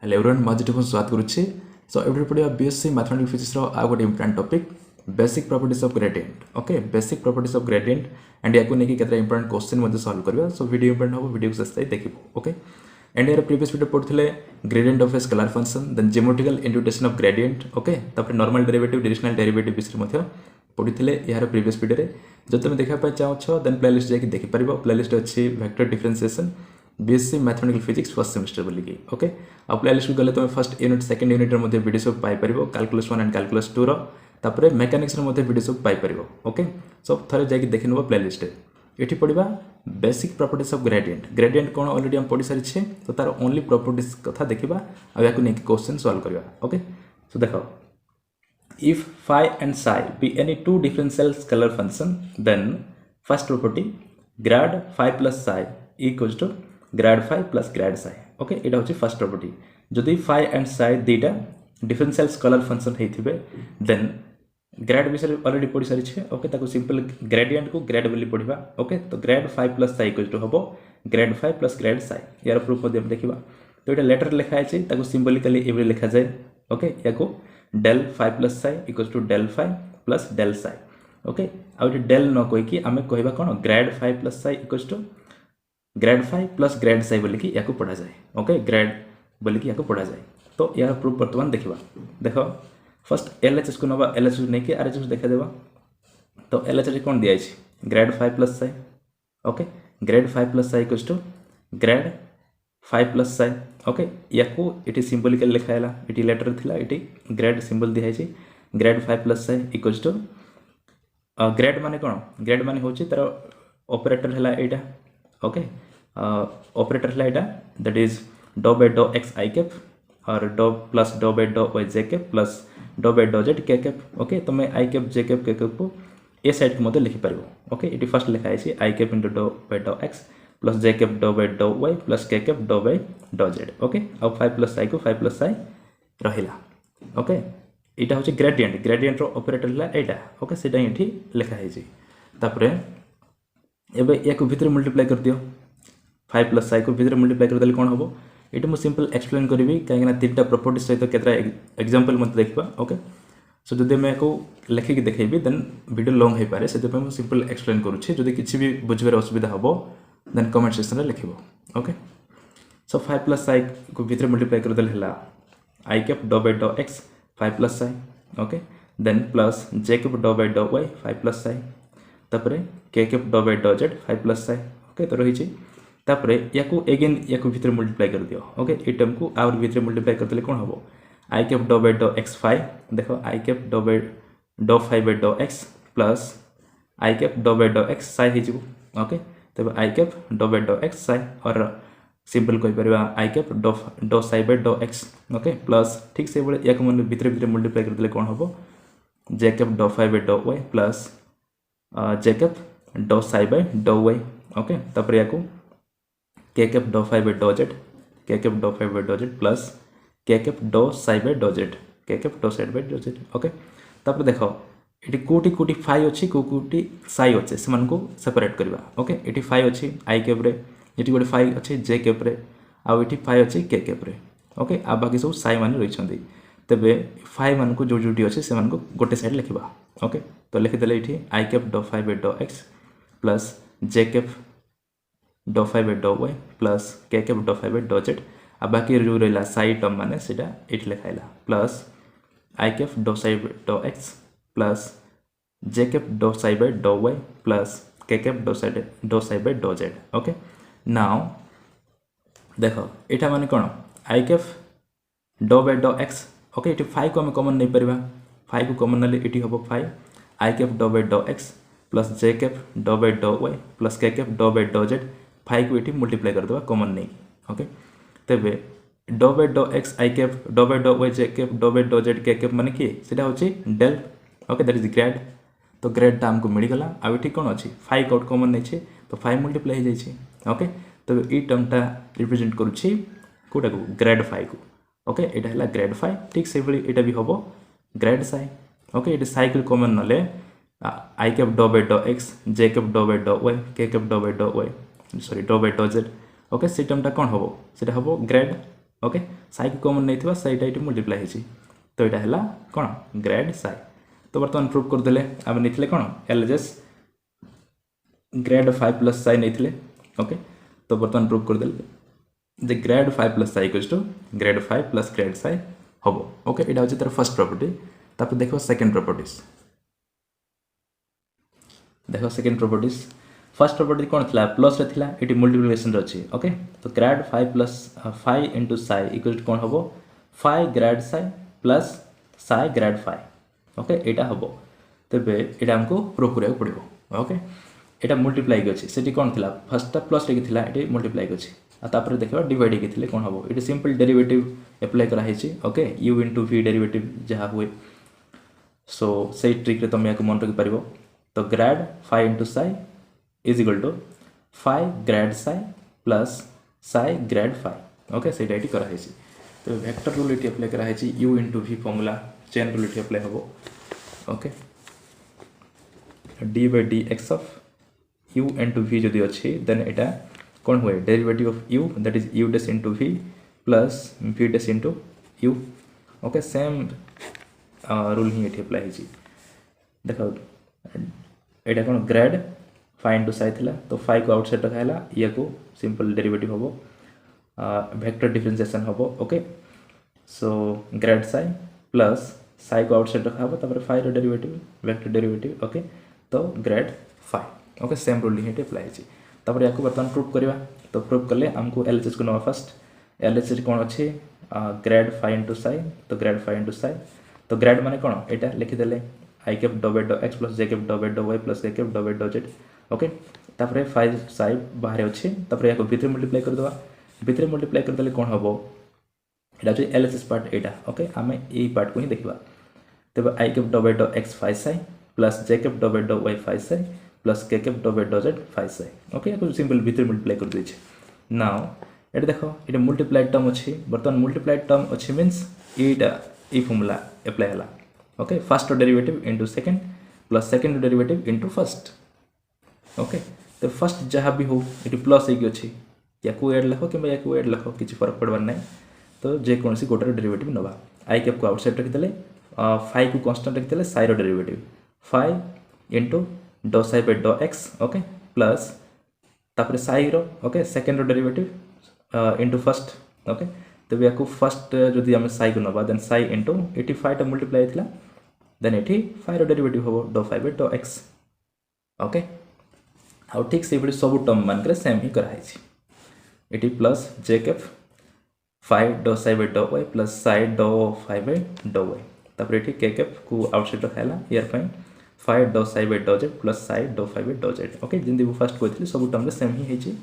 Hello everyone मैं जेठी स्वागत करुच्ची सो एवरी पढ़िया बीएससी मैथमेटिक्स फिजिक्स आ गोटे important topic basic properties of gradient okay basic properties of gradient and या नहीं केते इंपोर्टेंट क्वेश्चन सॉल्व करबा सो वीडियो इंपोर्टेंट हो वीडियो को शेष देखिबो ओके एंड यार प्रीवियस वीडियो पढ़थिले gradient of a scalar function then geometrical interpretation of gradient okay तापर नॉर्मल डेरिवेटिव डिविजनल डेरिवेटिव विषय मध्ये पढ़थिले यार प्रीवियस वीडियो रे जब तुम देखा पाए चाहो देन प्लेलिस्ट जाके देखि परबो प्लेलिस्ट अछि vector differentiation BSc mathematical physics first semester बोलिकी ओके आ प्लेलिस्ट को गले तुम फर्स्ट यूनिट सेकंड यूनिट मध्ये वीडियो सब पाई परबो कैलकुलस 1 एंड कैलकुलस 2 रो तापर मेकानिक्स रो मध्ये वीडियो सब पाई परबो ओके सो थरे जाके देखिनबो प्लेलिस्ट एठी पढिबा basic properties of gradient gradient कोन ऑलरेडी हम पढि सारि छे तो तार ओनली प्रॉपर्टीज कथा देखिबा आ याकु नेकी क्वेश्चन सॉल्व करबा ओके सो देखो if phi and psi be any two differential scalar function then first property grad phi plus psi equals to grad phi plus grad psi okay एटा होची first property जदि phi and psi दुईटा differential scalar function हेथिबे then grad विषय already पढि सारि छे okay ताको सिंपल ग्रेडिएंट को ग्रेड बोली पढिबा ओके तो grad phi plus psi equals to हबो grad phi plus grad psi यार प्रूफ मध्ये देखिबा तो एटा लेटर लिखा है ताको सिंबलिकली एवरी लिखा जाय ओके याको del phi plus psi equals to del phi plus del psi okay आ del न कोइ कि आमे कहबा कोन grad phi plus psi equals to grad phi plus grad psi बोली कि याको पढ़ा जाए ओके ग्रेड बोली कि याको पढ़ा जाए तो यार प्रूफ वर्तमान देखिबा देखो फर्स्ट एलएचएस को नबा एलएचएस नै कि आरएचएस देखा देबा तो एलएचएस कोन दिया छै grad phi plus psi okay grad phi plus psi equals to grad phi plus psi okay याको इटी सिंबलिकली लिखायला इटी लेटर थिला इटी ग्रेड सिंबल दिया है grade phi plus psi equals to grade माने कोन ग्रेड माने होची तार ऑपरेटर हला एटा ओके ऑपरेटर हला एटा दैट इज डो bye dough x i cap और डो प्लस डो bye dough y j cap plus डो बाय डो z k कैप ओके तो मैं i cap j cap k cap को ए साइड को मते लिखि परबो ओके इटी फर्स्ट लिखा है i कैप इनटू डो bye dough x plus j cap dough bye dough y plus k cap dough bye डो z ओके अब phi plus psi को phi plus psi रहिला ओके इटा होची ग्रेडिएंट ग्रेडिएंट रो ऑपरेटर ला एटा ओके सेटा एठी लिखा है जी तापरे एबे याको भितर मल्टीप्लाई कर दियो phi plus psi को भितर मल्टीप्लाई कर देले कोन होबो एटा मु सिंपल एक्सप्लेन करबी काहेना तीनटा प्रॉपर्टी सहित केतरा एग्जांपल मत देखबा ओके सो जदि मैं को लिखि के देखेबी देन वीडियो लॉन्ग हे पारे सेते पे मु सिंपल एक्सप्लेन करूछि जदि किछि भी बुझबे असुविधा होबो देन कमेंट सेक्शन रे लिखिबो okay so phi plus psi को भितर मल्टीप्लाई कर देले हला i cap dough bye dough x phi plus psi okay then plus j cap dough bye dough y phi plus psi तापरे k कैप डो बाय डो z phi plus psi okay तो रही छी तापरे याको अगेन याको भितर multiply कर दियो ओके ए टर्म को और भितर मल्टीप्लाई कर देले कोन होबो i cap dough bye dough x phi देखो i कैप डो बाय डो phi by dough x plus i cap dough bye dough x psi हे जिवो ओके तब i cap dough bye dough x psi और simple कहि परबा i cap डो psi by dough x okay plus ठीक से बोले याको मन भितर भितर मल्टीप्लाई कर देले कोन होबो j कैप डो phi by dough y plus j cap डो psi by dough y okay तब याको k कैप डो phi बाय डो z k कैप डो phi बाय डो z प्लस k कैप डो psi बाय डो z k कैप डो psi बाय डो z ओके तब देखो एटी कोटी कोटी phi अछि कोटी psi अछि समान को सेपरेट करबा ओके एटी phi अछि i कैप रे एटी गोटे phi अछि j कैप रे आ एटी phi अछि k कैप रे ओके आ बाकी सब psi मान रहि छथि तबे phi मान को जो जोटी अछि से मान को गोटे साइड लिखबा ओके तो लिखि देले एटी i कैप डो phi by dough x plus j cap डो phi by dough y plus k cap डो phi बाय डो z आ बाकी जो रहला psi टर्म माने सेटा एटी लिखाइला प्लस i कैप डो psi by dough x plus j cap डो psi by dough y plus k cap डो psi बाय डो z ओके नाउ देखो एटा माने कोन i cap dough bye dough x okay एटी phi को हम कॉमन नै परबा phi को कॉमन नले एटी होबो phi i cap dough bye dough x plus j cap dough bye dough y plus k cap dough bye डो z phi को एटी मल्टीप्लाई कर देबा कॉमन नै ओके तबे डो bye dough x i cap dough bye dough y j cap dough bye डो z k cap माने की सेटा होची del okay that is grad तो ग्रेड टा हमको मिल गला आ एठी कोन अछि phi कोड कॉमन नै छै तो phi मल्टीप्लाई हो जाय छै ओके तो ई टर्म टा रिप्रेजेंट करू छी कोटा को ग्रेड phi को ओके एटा हला ग्रेड phi ठीक से बली एटा भी होबो ग्रेड psi ओके एटा psi को कॉमन नले i cap dough bye dough x j cap dough bye dough y k cap dough bye dough y sorry डो बाय डो z ओके से टर्म टा कोन होबो सेटा होबो ग्रेड ओके साई को कॉमन नहीं सहीटा ये मल्टीप्लाई होती तो यहाँ है कौन ग्रेड साई तो बर्तमान प्रूफ करदे आम नहीं कौन एलएचएस ग्रेड 5 प्लस साई नहीं ओके तो बर्तमान प्रूफ करदे जे grad 5 plus psi equals to grad 5 plus grad psi हम ओके यहाँ हूँ तार फर्स्ट प्रॉपर्टी तापर देखो सेकेंड प्रॉपर्टीज देखो सेकेंड प्रॉपर्टीज फर्स्ट प्रॉपर्टी कौन था प्लस रे ये मल्टीप्लिकेशन अच्छी ओके तो grad 5 plus 5 into psi equal to कौन हम 5 grad psi plus psi grad 5 okay यहाँ हम तेरे यहाँ आमको प्रूफ करा पड़ो ओके यहाँ मल्टीप्लाई अच्छी से कौन थी फर्स्टा प्लस ये मल्टीप्लाई अच्छी आपर देखा डिवाइड होते कौन हम ये सिंपल डेरिवेटिव एप्लाई कराई okay u into v derivative जहाँ हुए सो से ट्रिक तुम या मन रखिपार तो grad 5 into psi is equal to 5 grad psi plus psi grad 5 okay से कराई तो वेक्टर रूल ये अप्लाई कराई u into v formula chain rule ये अप्लाई हम okay d by d x of u into v जदि अच्छी then यहाँ कौन हुए derivative of u that is u dash into v plus v dash into u okay same rule ही ये apply होती देख यहाँ कौन ग्रेड 5 इंटू साई थी तो 5 को आउटसाइड रखा ये को सिंपल डेरिवेटिव हम वेक्टर डिफरेंशिएशन हम okay so grade psi plus Sai को आउटसाइड रखा तापर 5 डेरिवेटिव वेक्टर डेरिवेटिव ओके तो ग्रेड 5 ओके सेम रूल ही अप्लाई होती तापर या बर्तमान प्रूफ करवा तो प्रूफ कले आमको एलएचएस को नवा फर्स्ट एलएचएस कौन अच्छी ग्रेड 5 इंटू साई तो ग्रेड 5 इंटू साई तो ग्रेड माने कौन यहाँ लिखिदे i cap dough by dough x plus J cap dough by dough Y plus a cap dough by dough z okay तापर 5 साई बाहर अच्छे तापर या भितर मल्टीप्लाई करदे भितर मल्टीप्लाई करदे कौन हम यहाँ हूँ एलएचएस पार्ट यहाँ ओके आम यही पार्ट को ही देखा तेज आई cap dough by dough x 5 psi plus J cap dough by dough y 5 psi plus के cap dough by dough z 5 psi okay या सिंपल भितर मल्टीप्लाई कर दे नाउ ये देख ये मल्टीप्लाइड टर्म अच्छी बर्तमान मल्टीप्लाइड टर्म अच्छी मीन्स ये फॉर्मूला एप्लाई है okay first derivative into second plus second derivative into first okay तो फर्स्ट जहाँ भी हो ये प्लस होगी अच्छी या एड लख कि एड लख किसी फर्क पड़वार ना तो जेकोसी गोटे डेरिवेटिव नवा आई कैप को आउटसाइड रखिदे 5 को कांस्टेंट रखिदे साइर डेरिवेटिव 5 इंटू डो psi by dough x okay plus तापर साइर okay second derivative into first okay तेज या फर्स्ट जदि आम साई को नवा देन साई इंटू ये 5 मल्टीप्लाई थी देन ये 5 डेरिवेटिव हम डो 5 बाई डो एक्स ओके आउ ठीक से सब टर्म मानक सेम ही कराई ये प्लस जे कैप 5 डो psi by dough Y plus psi डो 5 बाई डो वाई तापर ये के कैप को आउटसाइड रखा यार 5 डो psi by dough z plus psi डो 5 बाई डो जेड ओके जमी फर्स्ट कहती सब टर्म सेम ही होती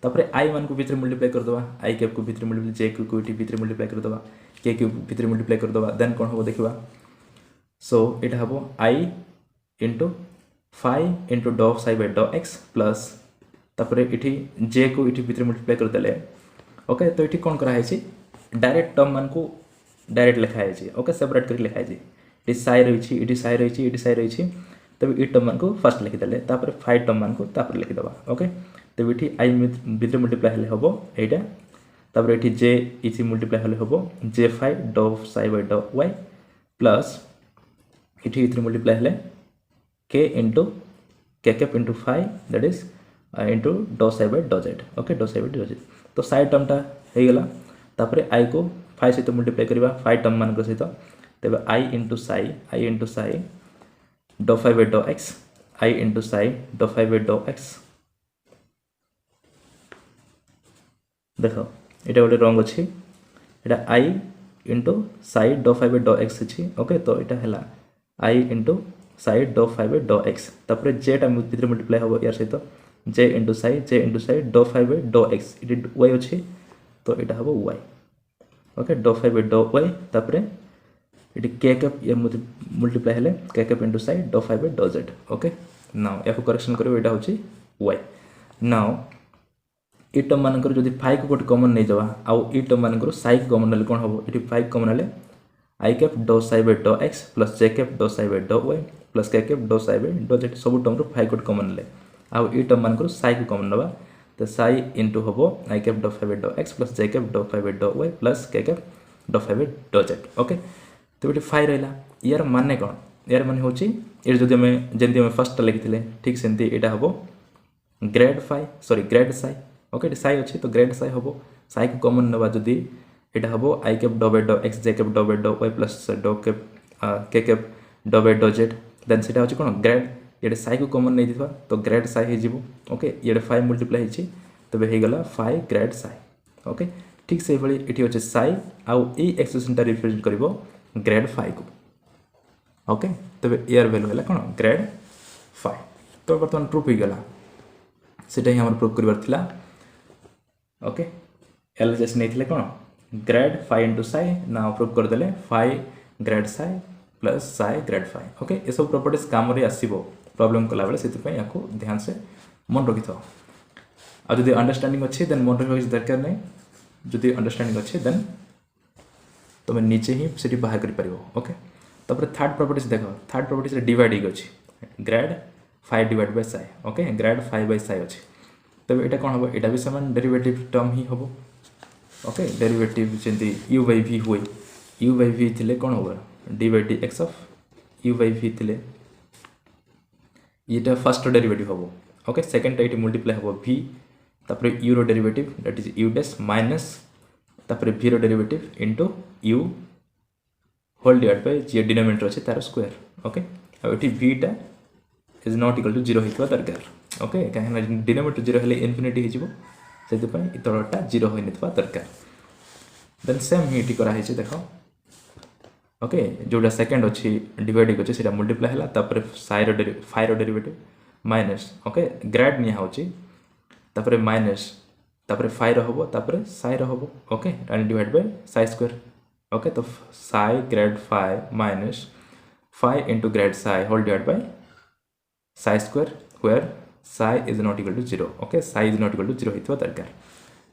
तापर आई मान को भितर मल्टीप्लाई करदे आई कैप को भितर मल्टीप्लाई जे को ये भितर मल्टीप्लाई करदे के को भितर मल्टीप्लाई करदे देन कौन हम देखा सो यहाँ हम आई इंटू 5 इंटू डो psi by dough x plus तापर ये जे को ये भितर मल्टीप्लाई करदे ओके तो ये कौन कराई डायरेक्ट टर्म मान को डायरेक्ट लिखाई ओके सेपरेट कर लिखाई ये साई रही ये साई रही ये साई रही तब ये टर्म मान को फर्स्ट लिखिदे तापर 5 टर्म मान को तापर लिखिदे ओके तब ये आई भितर मल्टीप्लाई हेल्ले हम यहाँ तापर ये जे इसी मल्टीप्लाई हेल्ले हम जे 5 डो psi by dough Y plus ये मल्टीप्लाई हेल्ले k into k cap into 5 that is into डो psi by dough z okay डो साई बाई डो जेड तो साई टर्मटा होगला तापर आई को 5 सहित मल्टीप्लाई करवा 5 टर्म मान सहित तेज आई इंटू साई डो 5 by dough x i into psi डो 5 बाई डो एक्स देख ये गोटे रंग अच्छी यहाँ आई इंटू साई डो 5 बाई डो एक्स अच्छी ओके तो यहाँ है आई इंटू साई डो 5 बाई डो एक्स तापर जेटा भितर मल्टीप्लाई हम यार सहित जे इंटू साई डो 5 बाई डो एक्स ये वाई अच्छी तो यहाँ हम वाई ओके डो 5 बाई डो वाई तापर ये के कैप ये मल्टीप्लाई हेल्ले के कैप इंटू साई डो 5 by dough z okay now या करेक्शन कर यहाँ हूँ वाई नाउ ई टर्म मानक जब 5 को गोटे कमन नहीं जावा आउ ई टर्म मानक साई कमन ना कौन हम ये 5 कमन ना आई कैप डो psi by dough x plus J cap डो psi by dough Y plus के कैप डो साई बाई डो जेड सब टर्म 5 गोटे कमन ना आउ ई टर्म मानक साई को कमन नवा तो साई इंटू हम आई कैप डॉ फाइव डॉ एक्स प्लस जे कैप डॉ फाइव डॉ वाई प्लस के कैप डॉ फाइव डॉ जेड ओके तो ये फाइ रहा यार माने कौन यार माने हूँ ये जो जमी फर्स्ट लिखी ठीक सेमती यहाँ हम ग्रेड फाइ सॉरी ग्रेड साइ ओके साइ अच्छे तो ग्रेड साइ हम साइ को कमन ना जदि यहाँ हम आई कैप डॉ बाय डॉ एक्स जे कैप डॉ बाय डॉ वाई प्लस डॉ कैप के कैप डॉ बाय डॉ जेड देन से कौन ग्रेड ये साइ को कमन नहीं था तो ग्रेड साइ हो ओके ये फाइ मल्टीप्लाई होती तेज होगला फाइ ग्रेड साइ ओके ठीक से भाई ये अच्छे साइ आउ ये एक्सप्रेशनटा रिप्रेजेंट कर ग्रेड फाइ को ओके तेज यार वैल्यू है कौन ग्रेड फाइ तो बर्तमान प्रूफ हो गला सेटा ही आम प्रूफ कर ओके एलएचएस नहीं कौन ग्रेड फाइ इंटू साइ ना प्रूफ करदे फाइ ग्रेड साइ प्लस साइ ग्रेड फाइ ओके ये सब प्रॉपर्टीज काम आसो प्रॉब्लम कला बेले से ध्यान से मन रखी था आदि अंडरस्टैंडिंग अच्छे देन मन रखा दरकार नहीं जदि अंडरस्टैंडिंग अच्छे देन तुम निजे ही से बाहर कर ओके तापर थर्ड प्रॉपर्टीज देख थर्ड प्रॉपर्टीज डिवाइड अच्छी grad phi divide by psi okay grad phi by psi अच्छे तब यहाँ कौन हम यहाँ भी सामान डेरिवेटिव टर्म ही हम ओके डेरिवेटिव जमी यू बाई भि हुए यू बाई भि थे कौन हम d by d x of u by v थे ये फर्स्ट डेरिवेटिव हम ओके सेकेंड ये मल्टीप्लाई हम भि तापर यू रो derivative that is u dash minus तापर भि रो derivative into u whole divide by जी डिनोमिनेटर अच्छे तार स्क्वायर ओके ये भिटा is not equal to zero होता दरकार ओके कहीं डिनोमिनेटर जीरो हेल्ले इनफिनिटी हो तलटा जीरो हो दरकार देन सेम ही कराई देख ओके जोटा सेकेंड अच्छी डिवाइडिंग अच्छे से मल्टीप्लाई है तापर phi derivative minus okay grad निया माइनस तापर फाइ हम तापर साइ हम okay and divide by psi square okay तो psi grad phi minus phi into grad psi whole divide by psi square where psi is not equal to zero okay psi is not equal to zero होता दरकार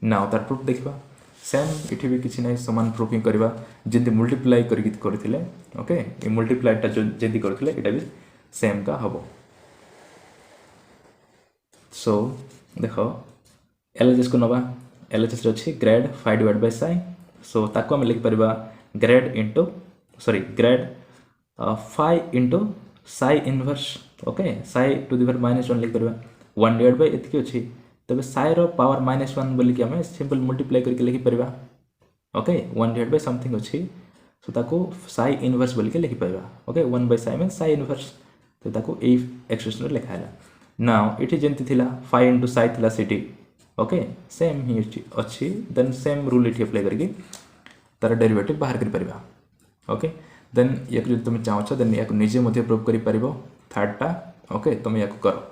ना तार proof देखा same इठी भी किसी ना समान प्रूफ ही करवा जल्दी मल्टीप्लाई करते ओके ये मल्टीप्लाईटा जो जल्दी करते यहाँ भी सेम का हम सो देख एलएचएस को नवा एलएचएस अच्छी grad phi divide by psi so ताको आम लिखिपर grad into sorry grad phi into psi inverse okay psi to the power -1 लिखिपर 1 डिवाइड बाय एति अच्छी तबे साइ रो पावर -1 बोली कि आम सिंपल मल्टीप्लाई करके लिखिपर ओके 1 डिवाइड बाय समथिंग अच्छी सो ताको साइ इनवर्स बोली के लिखिपर ओके 1 बाय साइ मीन साइ इनवर्स तो ताको ए एक्सप्रेशन लिखा है नाउ इठी जंती थिला फाइ इंटू साइ थिला सिटी ओके सेम ही अच्छी देन सेम रूल इठी अप्लाई करके तार डेरिवेटिव बाहर कर परिबा ओके देन या जो तुम चाहो देन या निजे मध्य प्रूफ कर परिबो थर्डटा ओके तुम या करो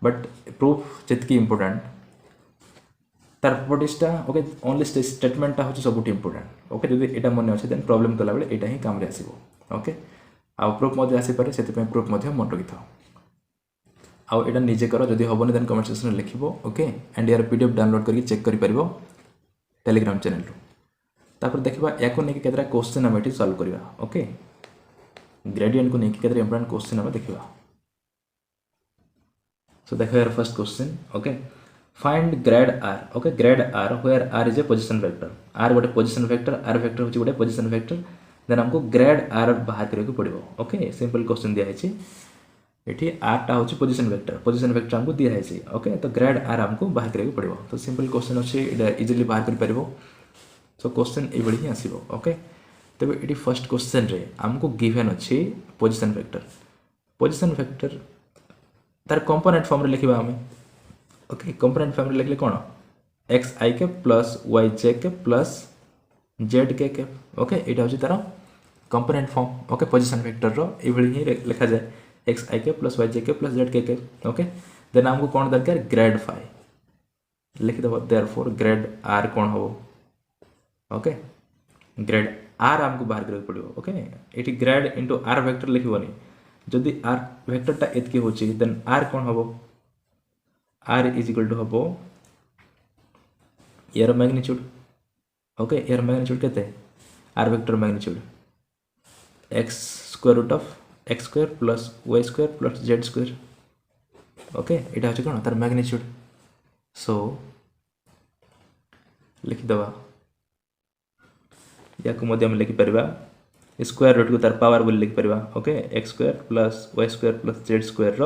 बट प्रूफ जितकी इंपोर्टेंट तार प्रॉपर्टीजटा ओके ओनली स्टेटमेंटटा हो सब इंपोर्टेंट ओके जब यहाँ मन अच्छे देन प्रॉब्लम कला बेले यहाँ ही काम आसो ओके आउ प्रूफ आसीपे से प्रूफ मन रखी था आउ यहाँ निजे कर जब हेनी देन कमेंट सेक्शन में लिखो ओके एंड यार पीडीएफ डाउनलोड करके चेक कर टेलीग्राम चैनल तापर देखा या नहीं के क्वेश्चन आम ये सॉल्व करवा ओके ग्रेडियंट को लेकिन के इंपोर्टेंट क्वेश्चन आम देखा सो देखो यार first question okay find grad r okay grad r where r is a position vector r गोटे पोजिशन वेक्टर आर वेक्टर हूँ गोटे पोजिशन वेक्टर देन हमको ग्रेड आर बाहर करने को पड़ो ओके सिंपल क्वेश्चन दिखाई ये आरटा हूँ पोजिशन वेक्टर हमको दिखाई ओके तो ग्रेड आर हमको बाहर करने को पड़ो तो सिंपल क्वेश्चन अच्छे इजिली बाहर कर सो क्वेश्चन ये ही आसो ओके तब ये फर्स्ट क्वेश्चन रे हमको गिवन अच्छी पोजिशन वेक्टर तार कंपोनेंट फॉर्म रे लिखा आम ओके कंपोनेंट फॉर्म रे लिखले कौन एक्स आई के प्लस वाई जे के प्लस जेड के ओके यहाँ हूँ तार component form okay position vector ही लिखा जाए एक्स आई के प्लस वाई जे के plus Z k okay then हमको कौन दरकार ग्रेड फाइ लिखिदेव देयरफॉर ग्रेड आर कौन हम ओके ग्रेड आर हमको बाहर करके पड़ो ओके ये ग्रेड इंटू आर वेक्टर लिखनी जदि आर वेक्टरटा एतकी हो देन आर कौन हम आर इज इक्वल टू हम यार मैग्नीट्यूड ओके यार मैग्नीट्यूड के r vector magnitude x square root of x square plus y square plus z square okay यहाँ हूँ कौन तार मैग्नीट्यूड सो लिखिदेवा या हम लिखिपर स्क्वायर रूट को तार पावर बोली लिखिपर okay x square plus y square plus z square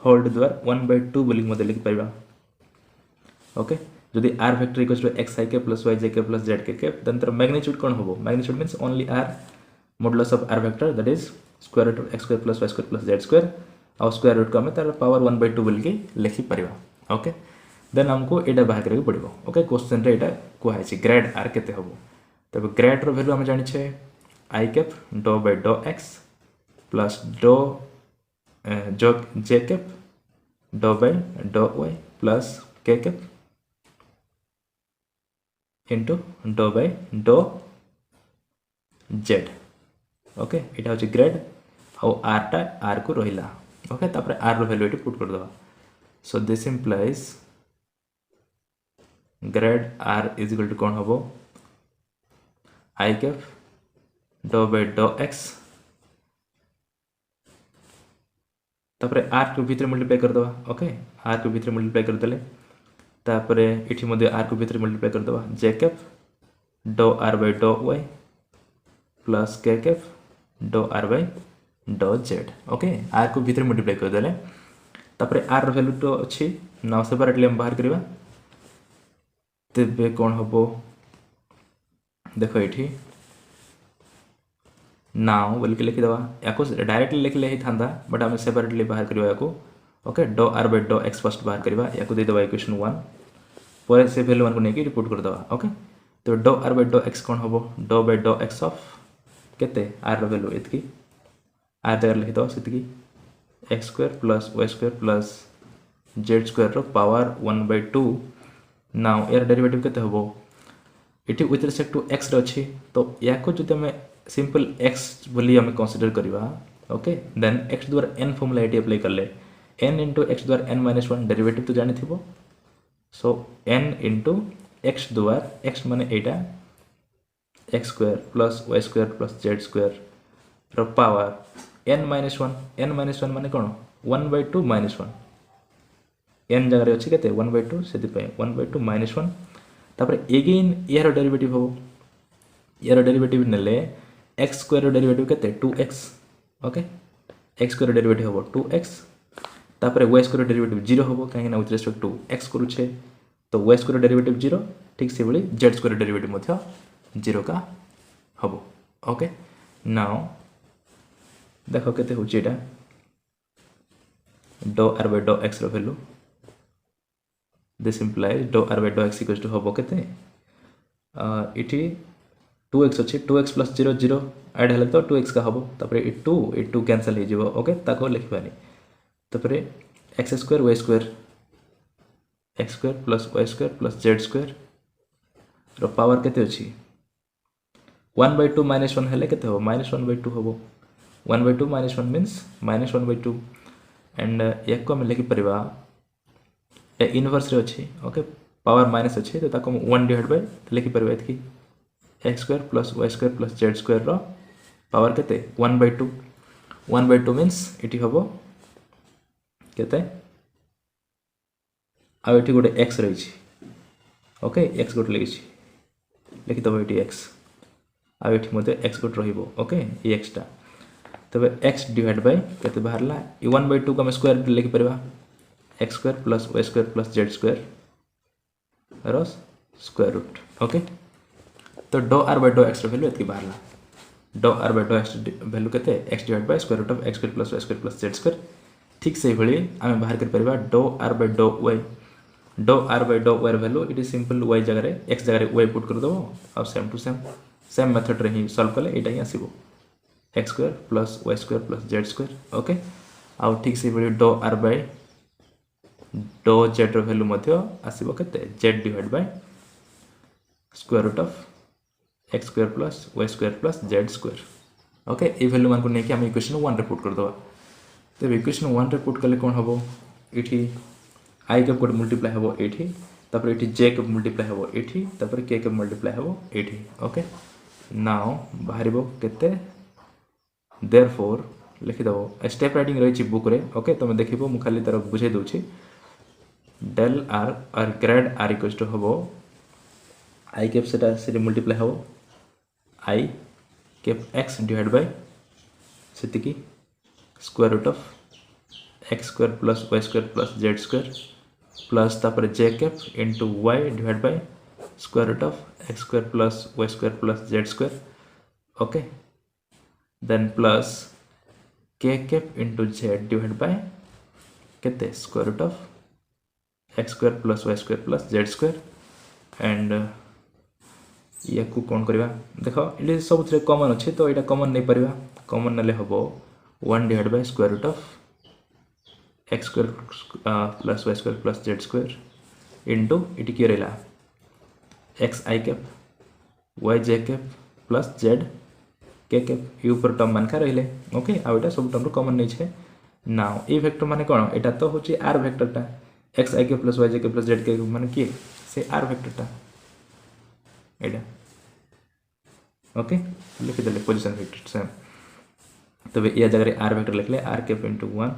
whole द्वारा 1/2 बोली लिखिपर ओके जदि r vector equals to x I cap plus Y J cap plus Z के कैप देन तर मैग्नीट्यूड कौन हम magnitude means only r modulus of r vector that is square root of x square plus y square plus z square आउ square root को आम तार power 1/2 बोल के लिखिपर ओके देन हमको यहाँ बाहर करा पड़ो ओके क्वेश्चन रे यहाँ कहुई ग्रेड आर केते हम तब ग्रेड रो वैल्यू आम जाने i cap dough bye dough x plus do जो j cap dough bye dough Y plus के cap into do bye dough z okay यहाँ हूँ ग्रेड आउ आरटा आर को रहा ओके तापर आर रो वैल्यू ये पुट कर दवा so this implies grad r is equal to कौन हम i cap dough bye dough x तापर आर को भीतर मल्टीप्लाई कर दवा ओके आर को भीतर मल्टीप्लाई कर देले तापर इठी मध्ये आर को भीतर मल्टीप्लाई कर दवा j cap do r by dough Y plus के cap do r by dough z okay r को भीतर मल्टीप्लाई कर देले तापर आर रो वैल्यू तो अच्छी नाउ सेपरेटली हम बाहर करबा तेबे कौन हम देख ये नाउ बोल के लिखिदेवा या डायरेक्टली लिखले ही था बट आम सेपरेटली बाहर करवा या ओके डो r by dough x first बाहर करवा या देदेवा इक्वेशन 1 पर से वैल्यू 1 को लेकिन रिपोर्ट करदेवा ओके तो do r by dough x कौन हम do bye dough x of केते आर वैल्यू इतकी आर जगह लिखिदेवा से x square plus y square plus z square रो पावर 1/2 नाउ यार डेरिवेटिव केते हबो इटी विथ रिस्पेक्ट टू एक्स अच्छी तो या जो आम सिंपल एक्स बोली आम कंसीडर करवा ओके देन एक्स द्वारा एन फॉर्मूला ये अप्लाई कले एन इंटू एक्स द्वारा एन -1 डेरिवेटिव तो जानी थी सो एन इंटू एक्स द्वारा एक्स माने एटा x square plus y square plus z square रो पावर एन -1 माने कौन 1/2 -1 एन जगह अच्छी के 1/2 से 1/2 -1 तापर एगेन यार डेरिवेटिव हम यार डेरिवेटिव नेले एक्स स्क्वायर डेरिवेटिव के 2x okay x square derivative हम 2x तापर वाई स्क्वायर डेरिवेटिव 0 हम कहीं विथ रेस्पेक्ट टू एक्स करुचे तो वाई स्क्वायर डेरिवेटिव 0 ठीक से भाई जेड स्क्वायर डेरिवेटिव 0 का हम ओके नाउ देख के हूँ डो r by dough x value this implies डो r by dough x equals to हम के इटी 2x अच्छे 2x प्लस 0 0 ऐड हेल्ले तो 2x का हम तापर 2 कैंसल हो ओके ताको लिखबानी तापर x square y square plus y square plus z square रो पावर केते अच्छी 1/2 -1 हेल्ले केते हम -1/2 हम 1/2 -1 मीन्स -1/2 एंड या को आम लिखिपर इनवर्स रे अच्छी ओके पावर माइनस अच्छी तो ताको 1/2 लिखिपर इतकी x square plus y square plus z square रो पावर केते 1/2 मीन्स इटी हम केते आ इटी गोटे एक्स रही ओके एक्स गोटे लिखिदेव ये एक्स आ इटी मते एक्स गोटे रहिबो ओके ये एक्सटा तबे एक्स डिवाइड बाय केते बाहरला 1/2 को हम स्क्वायर लिखिपर x square plus y square plus z square रो स्क्वायर रूट ओके तो do r by dough x value इतनी बाहरला do r by dough x value केते x divide by square root of x square plus y square plus z square ठीक से भाई आम बाहर कर do r by dough y value it simple y जगह एक्स जगह वाई पुट करदेव आ सेम टू सेम मेथड रे ही सॉल्व कले यहाँ ही आसो x square plus y square plus z square okay आउ ठीक से भाई डो r by dough z value आसो के z divide by square root of x square plus y square plus z square okay ये वैल्यू मान को लेकिन आम इक्वेशन 1 रे पुट करदेवा तो इक्वेशन 1 रे पुट कले कौन हम ये आई कैप गोटे मल्टीप्लाई हम ये तापर ये जे कैप मल्टीप्लाई हम ये तापर के कैप मल्टीप्लाई हम ये ओके नाउ बाहर केते देयरफॉर लिखिदेव स्टेप राइटिंग रही बुक रे ओके तुम देख मुझे खाली तार बुझे दूसरी del r grad r equals to हम आई कैप से मल्टीप्लाई हम i cap x divide by से square root of x square plus y square plus z square plus तापर j cap into y divide by square root of x square plus y square plus z square okay then plus के cap into z divide by केते square root of x square plus y square plus z square and या को कौन करवा देख ये सब common अच्छे तो यहाँ कॉमन नहीं पारिबा कॉमन नेले हम 1 divide by square root of x square plus y square plus z square into ये किए रहा एक्स आई कैप वाई जे कैप प्लस जेड के कैप ये ऊपर टर्म मानका रहिले ओके आ यहाँ सब टर्म कॉमन नहीं है नाउ ये वेक्टर माने कौन यहाँ तो हूँ आर वेक्टरटा एक्स आई कैप प्लस वाई जे कैप प्लस जेड के माने किए से आर वेक्टरटा एटा ओके लिखिदे पोजिशन वेक्टर सेम तबे या जगह आर वेक्टर लिखले r cap into 1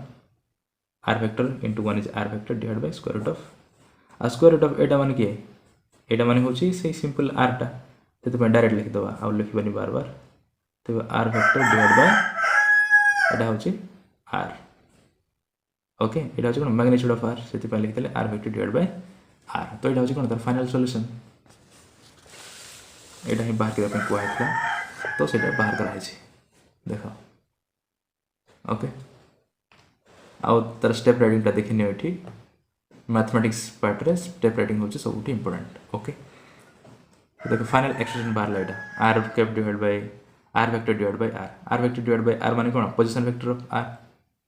r vector into 1 is r vector divide by square root of आ स्क्वायर रूट ऑफ एटा माने किए एटा माने होची से सिंपल आर टा तो डायरेक्ट लिख दवा आ लिखबनी बार बार तबे आर वेक्टर डिवाइड बाय एटा होची आर ओके एटा होची कोन मैग्नीट्यूड ऑफ आर से लिख देले r vector divide by r तो एटा होची कोन तर फाइनल सॉल्यूशन एटा ही बाहर करबा को आइतला तो सेटा बाहर कराई छी देखो ओके आउ तर स्टेप राइटिंग ता देखिने एठी मैथमेटिक्स पार्ट रे स्टेप राइटिंग होची सबुठी इंपोर्टेंट ओके देखो फाइनल एक्सप्रेशन बाहर लाइटा r cap divide by r vector divide by r vector divide by r माने कोन position vector of r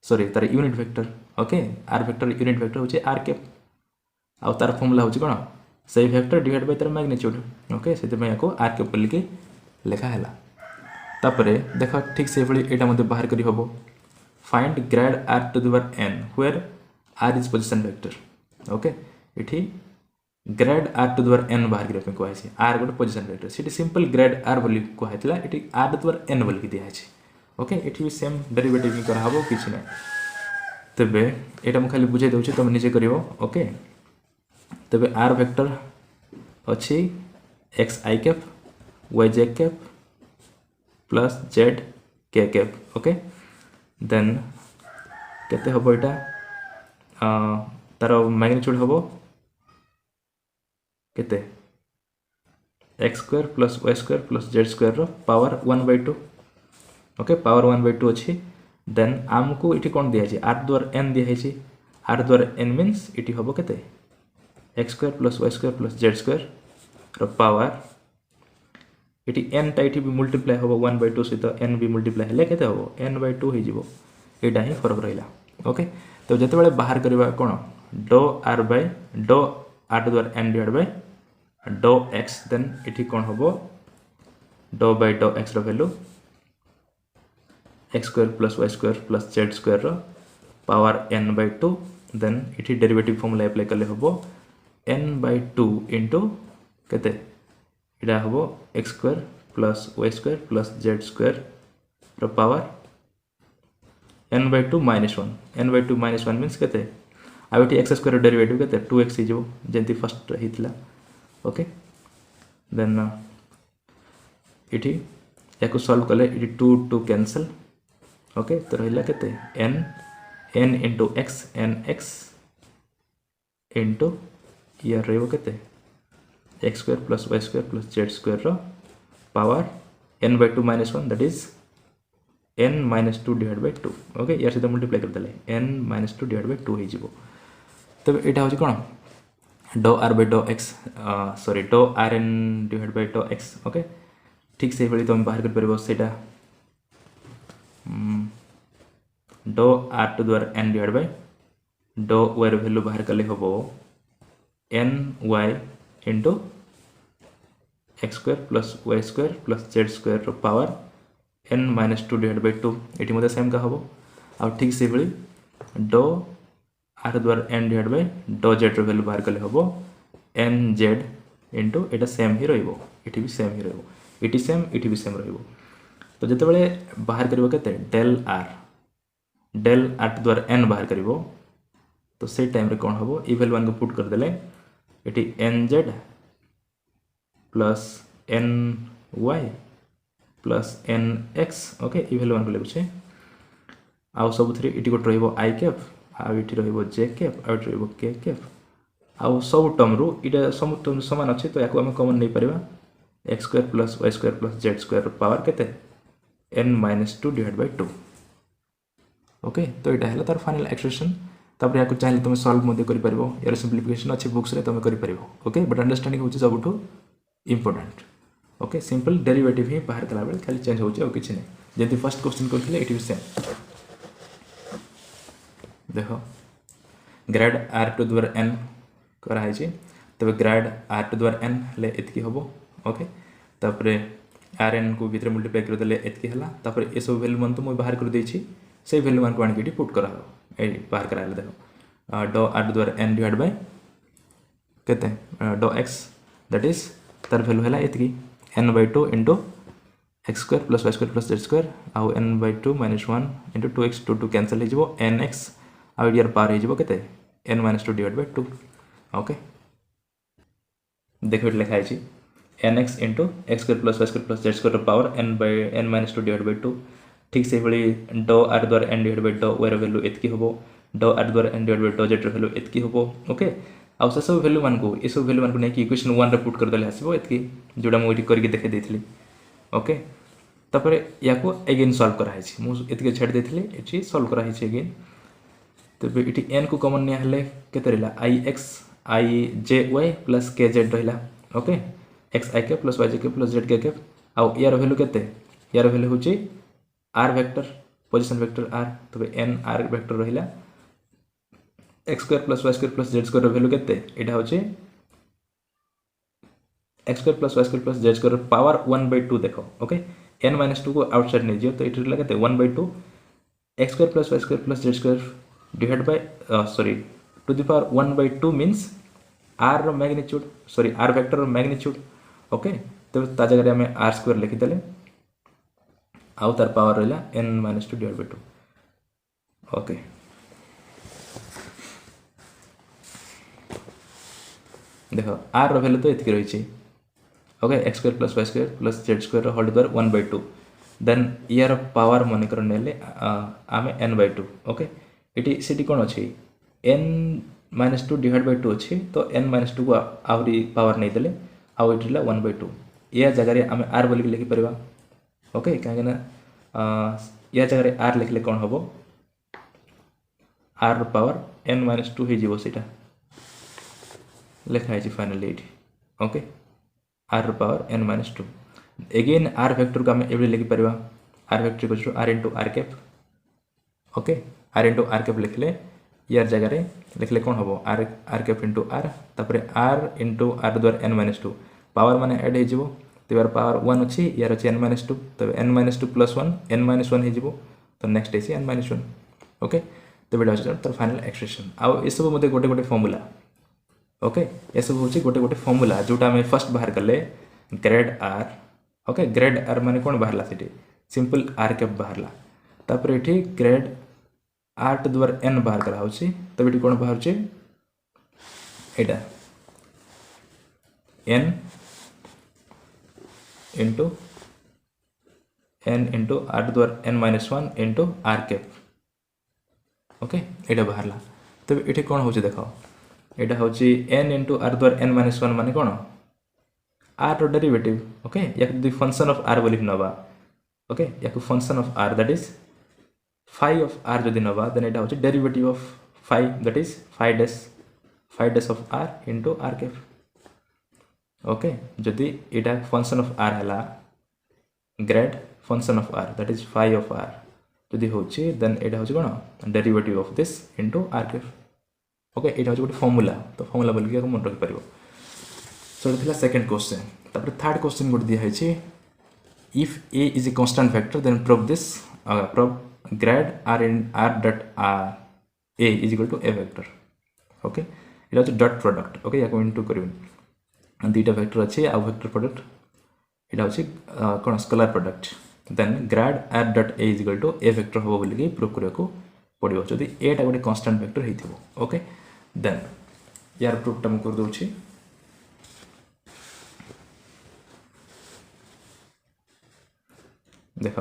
sorry तार unit vector okay r vector unit vector होची r cap आउ तार formula होची कोन से वेक्टर डिवाइड बाय तार मैग्नीट्यूड ओके से मैं को आर कैप लिखि लेखा हैला तापरे देखो ठीक से भली एटा मध्ये बाहर करी हबो find grad r to the power n where r is position vector okay इठी grad r to the power n बाहर करबे को आइछि r गोटे पोजीशन वेक्टर सिटी सिंपल ग्रेड r बोली को हैतला इठी r to the power n बोली दिया छै ओके इठी भी सेम डेरिवेटिव करा हबो किछ नै तबे एटा म खाली बुझाई दउछि तुम निजे करिवो ओके तबे r वेक्टर अछि x i cap y j cap plus z k cap okay then केते हबो एटा तार मैग्नीट्यूड हबो केते x square plus y square plus z square रो पावर 1/2 ओके पावर 1/2 अछि देन आमको इठी कोन दिया छै r द्वारा n दिया छै r द्वारा n मींस इठी हबो केते x square plus y square plus z square रो पावर इटी n टा इटी भी मल्टीप्लाई होबो 1/2 सहित n भी मल्टीप्लाई हेले केते होबो n/2 हे जिवो एटा ही फरक रहिला ओके तो जते बेले बाहर करबा कोन do r by do r to the power n divide by dough x then इटी कोन होबो डो बाय डो x रो value x square plus y square plus z square रो पावर n/2 देन इटी डेरिवेटिव फॉर्मूला अप्लाई करले होबो n/2 into केते इडा हबो x square plus y square plus z square रो पावर n/2 -1 n/2 -1 मींस केते आ बेटी x स्क्वायर डेरिवेटिव केते 2x हिजो जेंति फर्स्ट हितला ओके देन इठी एको सॉल्व करले इठी 2 2 कैंसिल ओके तो रहला केते n into x n x into या रहबो केते x square plus y square plus z square रो power n/2 -1 that is n-2 divide by 2 ओके यार से मल्टीप्लाई कर देले n-2 डिवाइड बाय 2 हे जिवो तब एटा होची कोन do r by dough x sorry do rn divide by dough x okay ठीक से भली तुम बाहर कर परबो सेटा do r to the power n divide by dough y रो वैल्यू बाहर करले होबो ny into x square plus y square plus z square रो पावर n-2 डिवाइड बाय 2 एटी मते सेम का हबो आ ठीक से भली डो r द्वारा n डिवाइड बाय डो z रो वैल्यू बाहर करले हबो nz into एटा सेम ही रहइबो एटी भी सेम ही रहइबो एटी भी सेम रहइबो तो जते बेले बाहर करबो केते डेल r द्वारा n बाहर करबो तो से टाइम रे कोन हबो ई वैल्यू वन को पुट कर देले एटी nz plus n y plus n x okay ये भैल्यू मान को लिखुचे आउ सब थ्री इटी गोटे रहिबो आई कैप आउ इटी रहिबो जे कैप आउ इटी रहिबो के कैप आउ सब टर्म रु इटा सब टर्म समान अछि तो याको हम कॉमन नै परिबा x square plus y square plus z square power केते n - 2 डिवाइड बाय 2 ओके तो इटा हला तार फाइनल एक्सप्रेशन तापर याको चाहे तुम सॉल्व मध्ये करि परबो यार सिंपलीफिकेशन अछि बुक्स रे तुम करि परबो ओके बट अंडरस्टैंडिंग होछि सबठो इंपोर्टेंट ओके सिंपल डेरिवेटिव ही बाहर कला बेल खाली चेंज होछि और किछि नै जेति फर्स्ट क्वेश्चन करथिले इट इज सेम देखो grad r to the power n करा है छी तबे grad r to the power n ले एतकी होबो ओके तापर rn को भीतर मल्टीप्लाई कर देले एतकी हला तापर ए सब वैल्यू मन तो मैं बाहर कर दै छी से वैल्यू मान को आन के पुट करा ए बाहर करा ले देखो डो r to the power n divide by केते डो x दैट इज तार वैल्यू हला एतकी n/2 into x square plus y square plus z square आउ n/2 minus 1 into 2x 2 cancel हो जिवो nx आउ यार पार हो जिवो केते n - 2 divided by 2 ओके देखो इट लिखा है छी nx into x square plus y square plus z square पावर n - 2 divided by 2 ठीक से भली डो r द्वारा n divided by डो y ର वैल्यू एतकी होबो डो r द्वारा n divided by डो z ର वैल्यू एतकी होबो ओके आउ से सब वैल्यू मान को ए सब वैल्यू मान को नै कि इक्वेशन 1 रे पुट कर देले आसीबो एतकी जोडा मो इटी करके देखे देथली ओके तापरे याको अगेन सॉल्व करा है छी मु एतके छाड़ देथली एठी सॉल्व करा है छी अगेन तबे इटी n को कॉमन ने हले केते रहला ix ij y plus kz रहला okay x i k plus y j k plus z k k आउ यार वैल्यू केते यार वैल्यू होची r vector position vector r तबे n r वेक्टर रहला x square plus y square plus z square value केते एटा होची x square plus y square plus z square power 1/2 देखो ओके n - 2 को आउटसाइड नै जियो तो इट रहला केते 1/2 x square plus y square plus z square divide by sorry to the power 1/2 means r रो magnitude sorry r vector रो magnitude okay तो ता जगह रे हमें r स्क्वायर लिखि देले आउ तार पावर रहला n - 2 डिवाइड बाय 2 ओके देखो r रो वैल्यू तो एतकी रही छी okay x square plus y square plus z square whole to 1/2 then यार पावर मन कर नेले आमे n/2 ओके इटी सिटी कोन अछि n - 2 डिवाइड बाय 2 अछि तो n - 2 को आवरी पावर नै देले आउ इटला 1/2 या जगह रे आमे r बोली लिखि परबा ओके काहे ना या जगह रे r लिखले कोन होबो r पावर n - 2 हे जीवो सेटा लिखा है finally it okay r power n - 2 again r vector को हम एवरी लिखि परबा r vector equals to r into r cap okay r into r cap लिखले यार जगह रे लिखले कोन होबो r कैप into r तापर r into r द्वारा n - 2 पावर माने ऐड हे जिवो तो यार पावर 1 अछि यार अछि n - 2 तो n - 2 plus 1 n - 1 हे जिवो तो नेक्स्ट है n - 1 ओके तो बेटा अछि तो फाइनल एक्सप्रेशन आ ए सब मते गोटे गोटे फार्मूला ओके ये सब होची गोटे गोटे फार्मूला जोटा में फर्स्ट बाहर करले grade r okay grade r माने कोन बाहरला सेठी सिंपल r कैप बाहरला तापर एठी grade r to the power n बाहर करा होची तब एठी कोन बाहर छै एटा n into r to the power n - 1 into r cap okay एटा बाहरला तब एठी कोन होची देखो एटा होची n into r द्वारा n - 1 माने कोन r रो डेरिवेटिव ओके या द फंक्शन ऑफ r बोली नबा ओके या function of r that is phi of r जदि नबा देन एटा होची derivative of phi that is phi dash of r into r cap okay जदि एटा फंक्शन ऑफ r हला grad function of r that is phi of r जदि होची then एटा होची कोन derivative of this into r cap okay एटा होची गोटे फार्मूला तो फार्मूला बोल के मन रखि परिबो सो एटा थिला सेकंड क्वेश्चन तापर थर्ड क्वेश्चन गोटे दिया है छी if a is a constant vector then prove this prove grad r in r dot r a is equal to a vector ओके एटा होची डॉट प्रोडक्ट ओके या इनटू करियो दुईटा वेक्टर अछि आ वेक्टर प्रोडक्ट एटा होची कोन scalar product then grad r dot a is equal to a vector होबो बोली के प्रूव करियो को पड़िबो जदि एटा गोटे कांस्टेंट वेक्टर हेतिबो ओके देन यार प्रूफ टा कर दउछि देख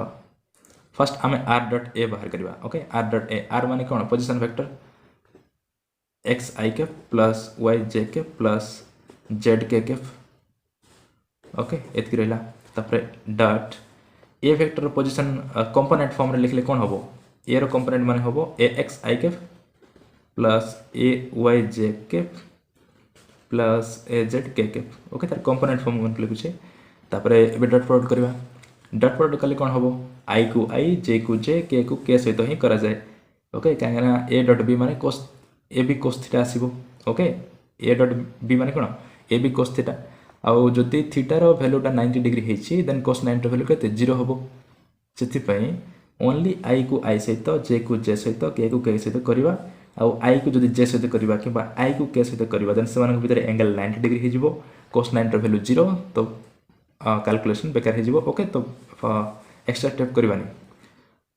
फर्स्ट आम आर डट ए बाहर करवा okay R dot A R माने कौन पोजिशन वेक्टर एक्स आई कैप प्लस वाई जे कैप प्लस जेड के कैप ओके एतकी रहा तापर dot A vector position component form रे लिखले कौन हम ए रो कंपोनेंट माने हम A X I cap plus A Y J cap plus A Z के कैप ओके तार कंपोनेंट फॉर्म मन लिखुचे तापर एबे डॉट प्रोडक्ट करवा डॉट प्रोडक्ट कले कौन हम आई को आई जे को जे के सहित ही करा जाए ओके कहीं ए डॉट बी माने cos a b cos theta आसीबो ओके ए डॉट बी माने कौन ए बी कोस थीटा आउ जदि थीटार भैल्यूटा 90 डिग्री होती देन कोस 90 भैल्यू के 0 हम से ओनली आई को आई सहित जे को जे सहित के सहित करवा आउ आई को जदि जे सहित करवा कि आई को के सहित करवा देन से भितर एंगल 90 डिग्री हो कोस 90 भैल्यू 0 तो कैलकुलेशन बेकार हो ओके तो एक्स्ट्रा स्टेप करवानी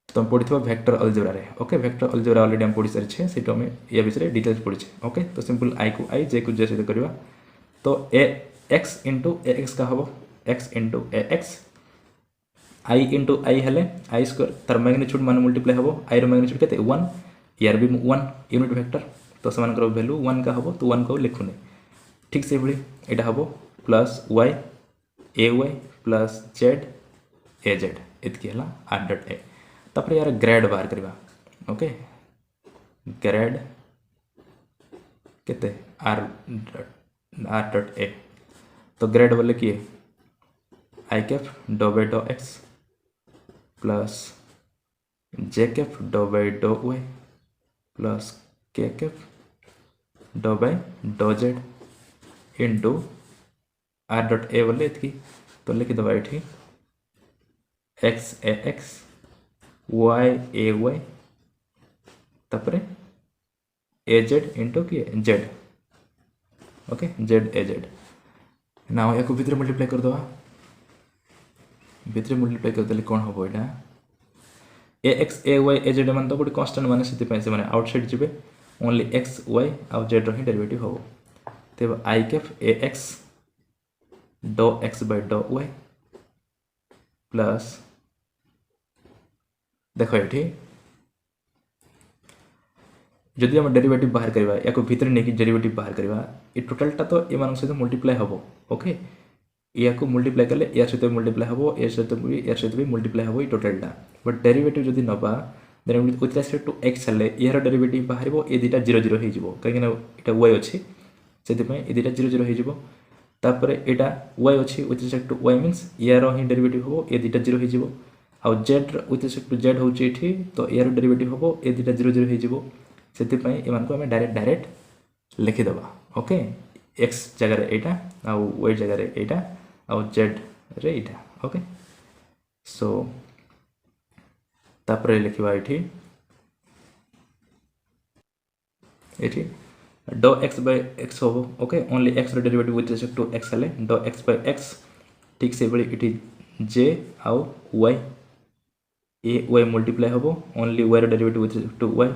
तुम पढ़ी वेक्टर अलजेब्रा रे ओके वेक्टर अलजेब्रा ऑलरेडी हम पढ़ी सारी से हम या विषय डिटेल्स पढ़ी ओके तो सिंपल आई को आई जे को जे सहित करवा तो ए एक्स इंटू ए एक्स का हम x into A X i into आई हेले आई स्क्वायर तार मैग्नीट्यूड मान मल्टीप्लाई हम आई मैग्नीट्यूड के 1 यार भी 1 यूनिट वेक्टर तो से वैल्यू 1 का हम तो 1 को लिखुने ठीक से भाई यहाँ हम plus Y A Y plus Z A Z इतकी है आर डट ए तापर यार ग्रेड बाहर करवा ओके ग्रेड केते आर डट ए तो ग्रेड बोले किए I cap dough by dough x plus J cap dough by dough Y plus के cap dough by dough Z into R dot A बोले इतकी तो लिखिदेव ये X A X Y A Y तापर ए जेड इंटू किए Z okay Z A Z ना या भितर मल्टीप्लाई करदे भितर मल्टीप्लाई करदे कौन हम यहाँ A X A Y A Z मान तो गोटे कन्स्टाट मान से आउटसाइड जी ओनली एक्स वाई आउ जेड री डेरिवेटिव हम तेज आई cap A X D X by dough Y plus देख ये जदि हम डेरिवेटिव बाहर करवा या भितर नहीं डेरिवेटिव बाहर करवा ये टोटालटा तो ये सहित मल्टीप्लाई हम ओके या मल्टीप्लाई कले या सहित मल्टीप्लाई हम या सहित भी मल्टीप्लाई हम ये टोटालटा बट डेरिवेटिव जदि नवा then with respect to X हेल्ले यार डेरिवेटिव बाहर ये दुटा 0 0 हो कहीं यहाँ वाई अच्छी से ये दुटा 0 0 होपर यहाँ वाई अच्छी with respect to Y means यार ही डेरिवेटिव हम ये दुटा 0 हो आउ Z with respect to Z होची तो यार डेरिवेटिव हम ये दुटा 0 0 हो से आम डायरेक्ट लिखिदेव ओके एक्स जगह यहाँ आउ वाई जगह यहाँ आउ जेड रे यहाँ ओके सो तापर लिखा ये डो एक्स बाय एक्स हम okay only X derivative with respect to X हेल्ले डो एक्स बाय एक्स ठीक से ये जे आउ वाई ए वाई मल्टीप्लाई हम only Y derivative with respect to Y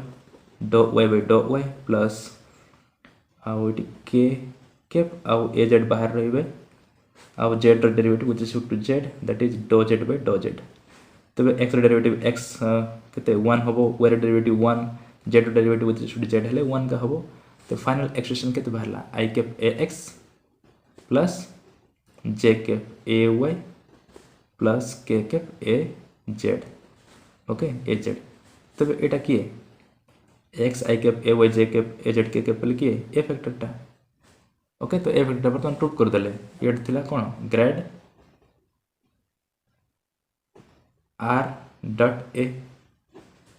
D Y by dough Y plus आउ K cap आउ A Z बाहर रे आउ Z derivative with respect to Z that is D Z by dough Z तबे X derivative x केते 1 हम Y derivative 1 Z derivative with respect to Z हेले 1 का हम तो फाइनल एक्सप्रेशन केते बाहरला I cap A X plus J cap A Y plus के cap A Z okay A Z तबे एटा किए X I cap A Y J cap A Z के कैप किए ए फैक्टरटा ओके तो ए फैक्टर बर्तमान प्रूफ करदे ये थिला कौन grade R dot A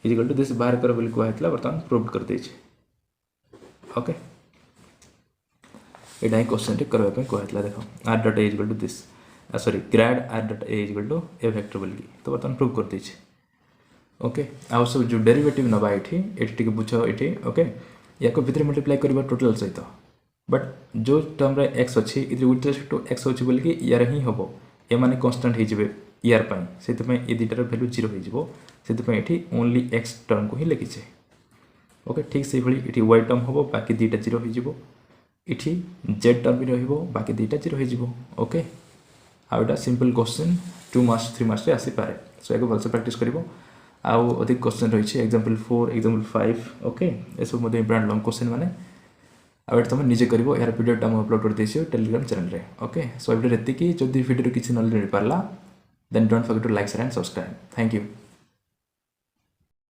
is equal to this बाहर कर कहला बर्तमान प्रूफ कर दे ओके यहाँ ही क्वेश्चन करने कहला देख R dot A is equal to this sorry grad R dot A is equal to A factor बोलिकी तो बर्तमान प्रूफ कर दे ओके आउ सब जो डेरिवेटिव नवा ये बुझ ये ओके या भितर मल्टीप्लाई करवा टोटल सहित बट जो टर्म रे एक्स अच्छी विथ रेस्पेक्ट टू एक्स अच्छी बोलिकी यार ही हम ये मैंने कन्स्टाट हो यार से ये दुटार भैल्यू 0 हो ये ओनली एक्स टर्म को ही लिखीचे ओके ठीक से ये वाई टर्म हम बाकी दुटा 0 हो जेड टर्म भी रही बाकी दुटा 0 हो ओके आउ एटा सिंपल क्वेश्चन 2 मार्क्स 3 मार्क्स रे आसी पारे सो एको भलसे प्रैक्टिस करिवो आउ अधिक क्वेश्चन रही एग्जांपल 4 एग्जांपल 5 ओके ए सब मते इंपोर्टेंट लॉन्ग क्वेश्चन माने आ तुम निजे कर यार वीडियोटा मुझे अपलोड कर देसी टेलीग्राम चैनल रे ओके सो वीडियो एति कि जदि वीडियो किसी नॉलेज मिल पारला then don't forget to like share and subscribe thank you.